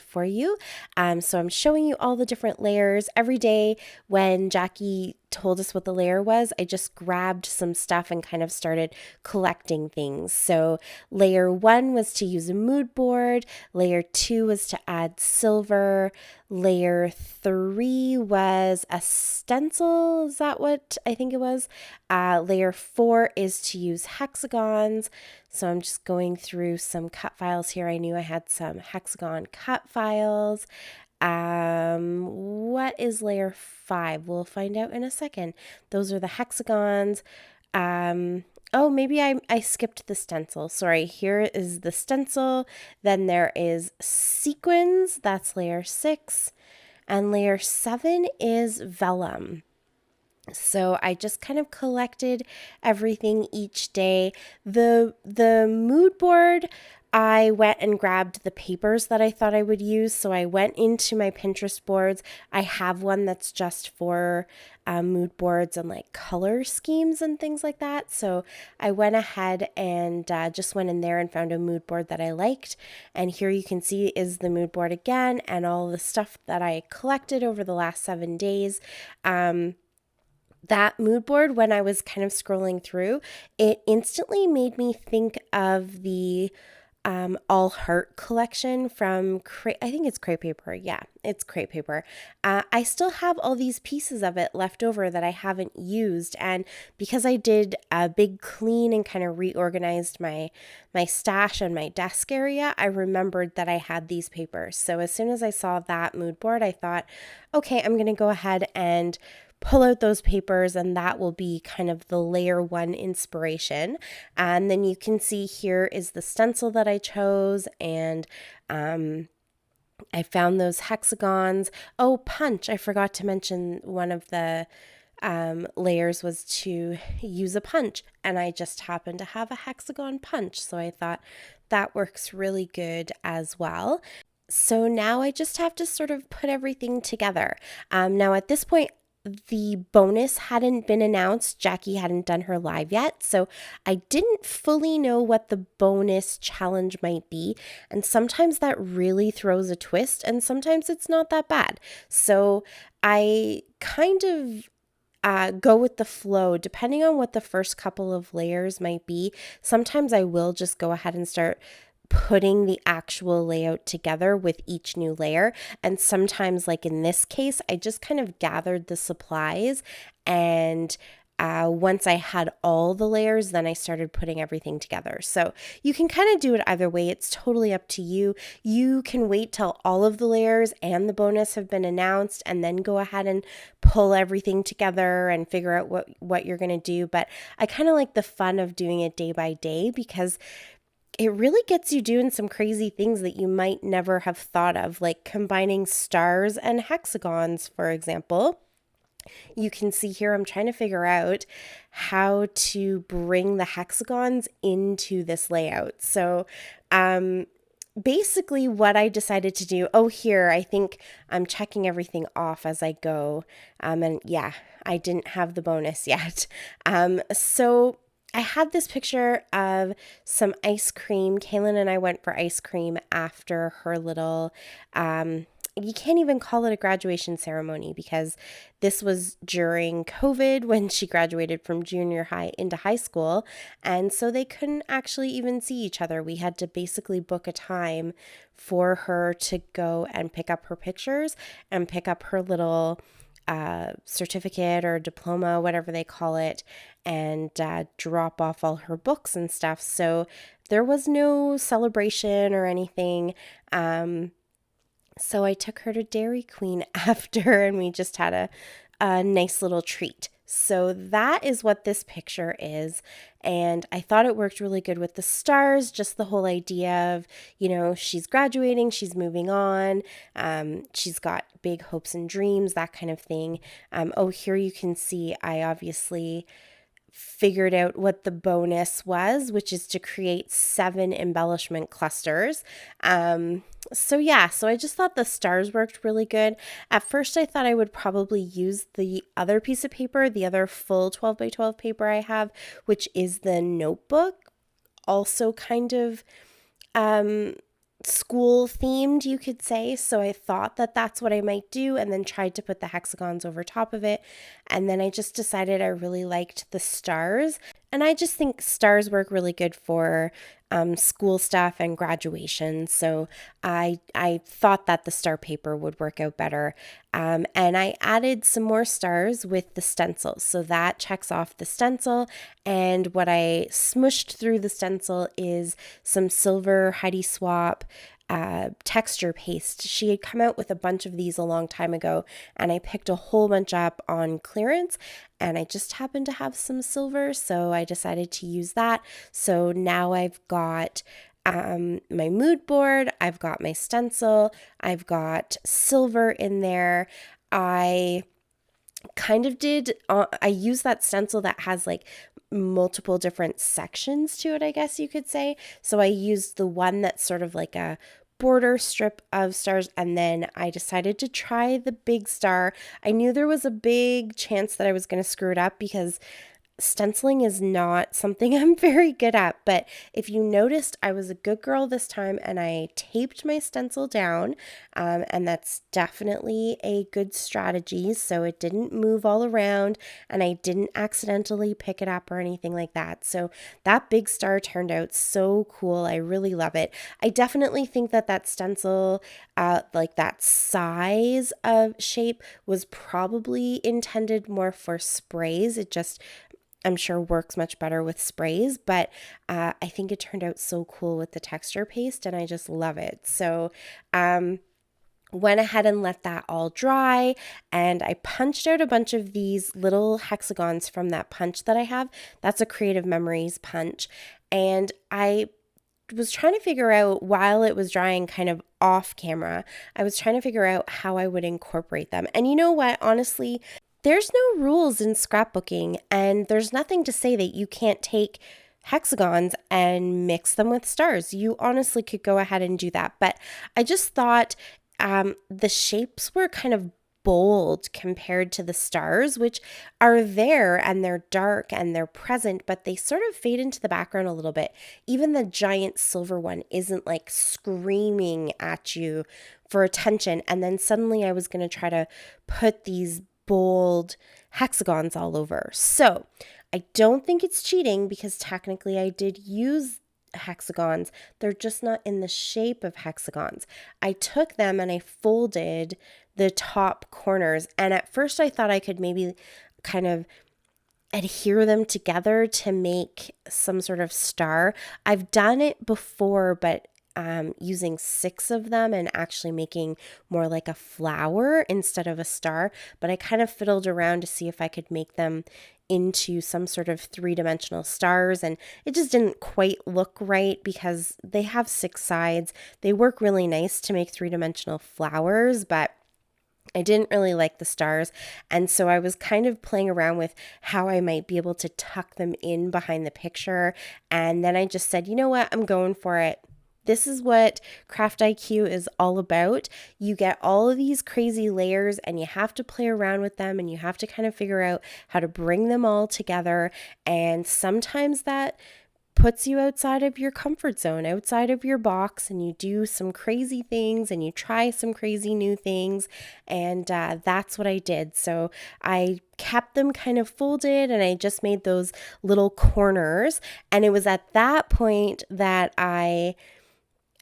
for you. So I'm showing you all the different layers. Every day when Jackie told us what the layer was, I just grabbed some stuff and kind of started collecting things. So layer 1 was to use a mood board, layer 2 was to add silver, layer 3 was a stencil, is that what I think it was? Layer 4 is to use hexagons. So I'm just going through some cut files here. I knew I had some hexagon cut files. What is layer 5? We'll find out in a second. Those are the hexagons. Oh, maybe I skipped the stencil. Sorry, here is the stencil. Then there is sequins. That's layer 6. And layer 7 is vellum. So I just kind of collected everything each day. The mood board, I went and grabbed the papers that I thought I would use. So I went into my Pinterest boards. I have one that's just for mood boards and like color schemes and things like that. So I went ahead and just went in there and found a mood board that I liked. And here you can see is the mood board again and all the stuff that I collected over the last 7 days. That mood board, when I was kind of scrolling through, it instantly made me think of the All Heart collection from, I think it's Scrapbook. Yeah, it's Scrapbook. I still have all these pieces of it left over that I haven't used. And because I did a big clean and kind of reorganized my stash and my desk area, I remembered that I had these papers. So as soon as I saw that mood board, I thought, okay, I'm going to go ahead and pull out those papers, and that will be kind of the layer 1 inspiration. And then you can see here is the stencil that I chose, and I found those hexagons. Oh, punch. I forgot to mention one of the layers was to use a punch, and I just happened to have a hexagon punch. So I thought that works really good as well. So now I just have to sort of put everything together. Now at this point, the bonus hadn't been announced. Jackie hadn't done her live yet, so I didn't fully know what the bonus challenge might be. And sometimes that really throws a twist, and sometimes it's not that bad. So I kind of go with the flow depending on what the first couple of layers might be. Sometimes I will just go ahead and start putting the actual layout together with each new layer. And sometimes, like in this case, I just kind of gathered the supplies, and once I had all the layers, then I started putting everything together. So you can kind of do it either way. It's totally up to you. You can wait till all of the layers and the bonus have been announced and then go ahead and pull everything together and figure out what you're going to do. But I kind of like the fun of doing it day by day, because it really gets you doing some crazy things that you might never have thought of, like combining stars and hexagons, for example. You can see here I'm trying to figure out how to bring the hexagons into this layout. So basically what I decided to do, here, I think I'm checking everything off as I go. And yeah, I didn't have the bonus yet. So I had this picture of some ice cream. Kaylin and I went for ice cream after her little, you can't even call it a graduation ceremony, because this was during COVID when she graduated from junior high into high school. And so they couldn't actually even see each other. We had to basically book a time for her to go and pick up her pictures and pick up her little certificate or diploma, whatever they call it, and drop off all her books and stuff. So there was no celebration or anything. So I took her to Dairy Queen after, and we just had a nice little treat. So that is what this picture is. And I thought it worked really good with the stars, just the whole idea of, she's graduating, she's moving on, she's got big hopes and dreams, that kind of thing. Here you can see I obviously figured out what the bonus was, which is to create 7 embellishment clusters. So I just thought the stars worked really good. At first I thought I would probably use the other piece of paper, the other full 12 by 12 paper I have, which is the notebook. Also kind of school themed, you could say. So I thought that that's what I might do, and then tried to put the hexagons over top of it. And then I just decided I really liked the stars. And I just think stars work really good for school stuff and graduation. So I thought that the star paper would work out better. And I added some more stars with the stencil. So that checks off the stencil. And what I smushed through the stencil is some silver Heidi Swap texture paste. She had come out with a bunch of these a long time ago, and I picked a whole bunch up on clearance, and I just happened to have some silver, so I decided to use that. So now I've got my mood board, I've got my stencil, I've got silver in there. I kind of did, I used that stencil that has like multiple different sections to it, I guess you could say. So I used the one that's sort of like a border strip of stars, and then I decided to try the big star. I knew there was a big chance that I was going to screw it up because stenciling is not something I'm very good at, but if you noticed, I was a good girl this time and I taped my stencil down, and that's definitely a good strategy so it didn't move all around and I didn't accidentally pick it up or anything like that. So that big star turned out so cool. I really love it. I definitely think that that stencil, like that size of shape, was probably intended more for sprays. It just, I'm sure, works much better with sprays, but I think it turned out so cool with the texture paste and I just love it. So went ahead and let that all dry, and I punched out a bunch of these little hexagons from that punch that I have. That's a Creative Memories punch, and I was trying to figure out, while it was drying kind of off camera, I was trying to figure out how I would incorporate them. And you know what, honestly, there's no rules in scrapbooking, and there's nothing to say that you can't take hexagons and mix them with stars. You honestly could go ahead and do that. But I just thought the shapes were kind of bold compared to the stars, which are there and they're dark and they're present, but they sort of fade into the background a little bit. Even the giant silver one isn't like screaming at you for attention. And then suddenly I was going to try to put these bold hexagons all over. So I don't think it's cheating because technically I did use hexagons. They're just not in the shape of hexagons. I took them and I folded the top corners, and at first I thought I could maybe kind of adhere them together to make some sort of star. I've done it before, but using 6 of them and actually making more like a flower instead of a star. But I kind of fiddled around to see if I could make them into some sort of 3-dimensional stars, and it just didn't quite look right because they have 6 sides. They work really nice to make 3-dimensional flowers, but I didn't really like the stars, and so I was kind of playing around with how I might be able to tuck them in behind the picture, and then I just said, you know what, I'm going for it. This is what Craft IQ is all about. You get all of these crazy layers and you have to play around with them and you have to kind of figure out how to bring them all together, and sometimes that puts you outside of your comfort zone, outside of your box, and you do some crazy things and you try some crazy new things. And that's what I did. So I kept them kind of folded and I just made those little corners. And it was at that point that I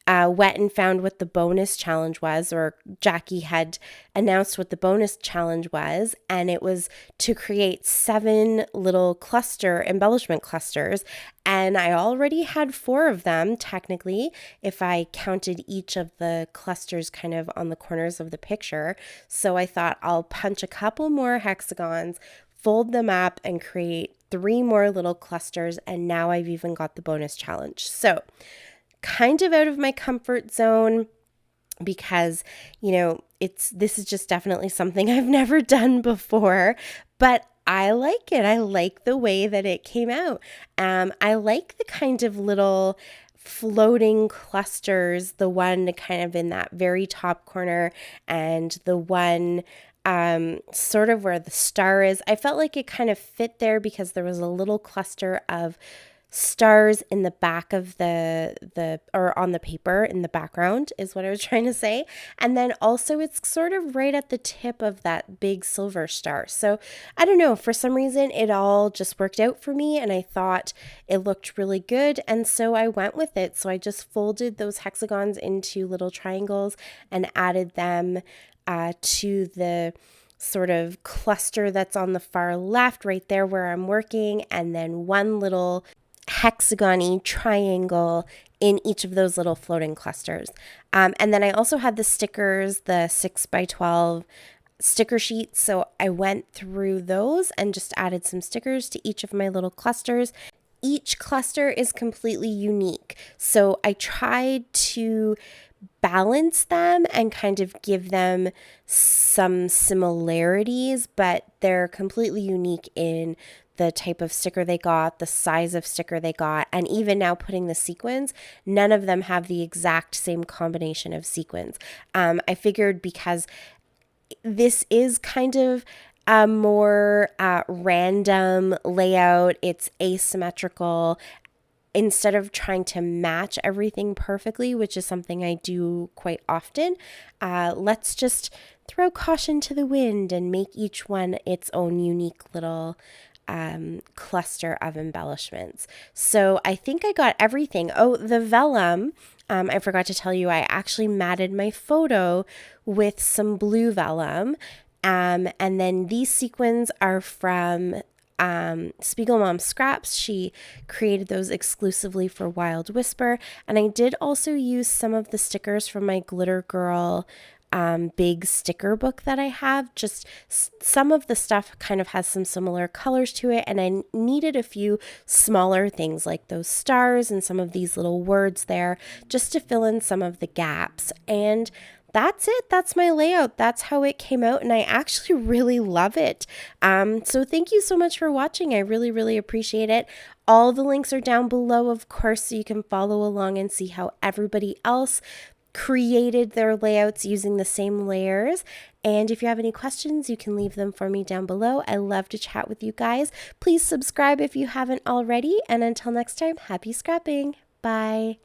went and found what the bonus challenge was, or Jackie had announced what the bonus challenge was, and it was to create 7 little embellishment clusters, and I already had 4 of them, technically, if I counted each of the clusters kind of on the corners of the picture. So I thought I'll punch a couple more hexagons, fold them up, and create 3 more little clusters, and now I've even got the bonus challenge. So kind of out of my comfort zone because, you know, this is just definitely something I've never done before, but I like it. I like the way that it came out. I like the kind of little floating clusters, the one kind of in that very top corner and the one sort of where the star is. I felt like it kind of fit there because there was a little cluster of stars in the back of or on the paper in the background is what I was trying to say. And then also it's sort of right at the tip of that big silver star. So I don't know, for some reason it all just worked out for me and I thought it looked really good. And so I went with it. So I just folded those hexagons into little triangles and added them to the sort of cluster that's on the far left, right there where I'm working, and then one little hexagon-y triangle in each of those little floating clusters. And then I also had the stickers, the 6x12 sticker sheets. So I went through those and just added some stickers to each of my little clusters. Each cluster is completely unique. So I tried to balance them and kind of give them some similarities, but they're completely unique in the type of sticker they got, the size of sticker they got, and even now putting the sequins, none of them have the exact same combination of sequins. I figured because this is kind of a more random layout, it's asymmetrical. Instead of trying to match everything perfectly, which is something I do quite often, let's just throw caution to the wind and make each one its own unique little cluster of embellishments. So I think I got everything. Oh, the vellum. I forgot to tell you, I actually matted my photo with some blue vellum. And then these sequins are from Spiegel Mom Scraps. She created those exclusively for Wild Whisper. And I did also use some of the stickers from my Glitter Girl big sticker book that I have. Just some of the stuff kind of has some similar colors to it, and I needed a few smaller things like those stars and some of these little words there just to fill in some of the gaps. And that's it. That's my layout. That's how it came out, and I actually really love it. So thank you so much for watching. I really, really appreciate it. All the links are down below, of course, so you can follow along and see how everybody else created their layouts using the same layers. And if you have any questions, you can leave them for me down below. I love to chat with you guys. Please subscribe if you haven't already. And until next time, happy scrapping. Bye.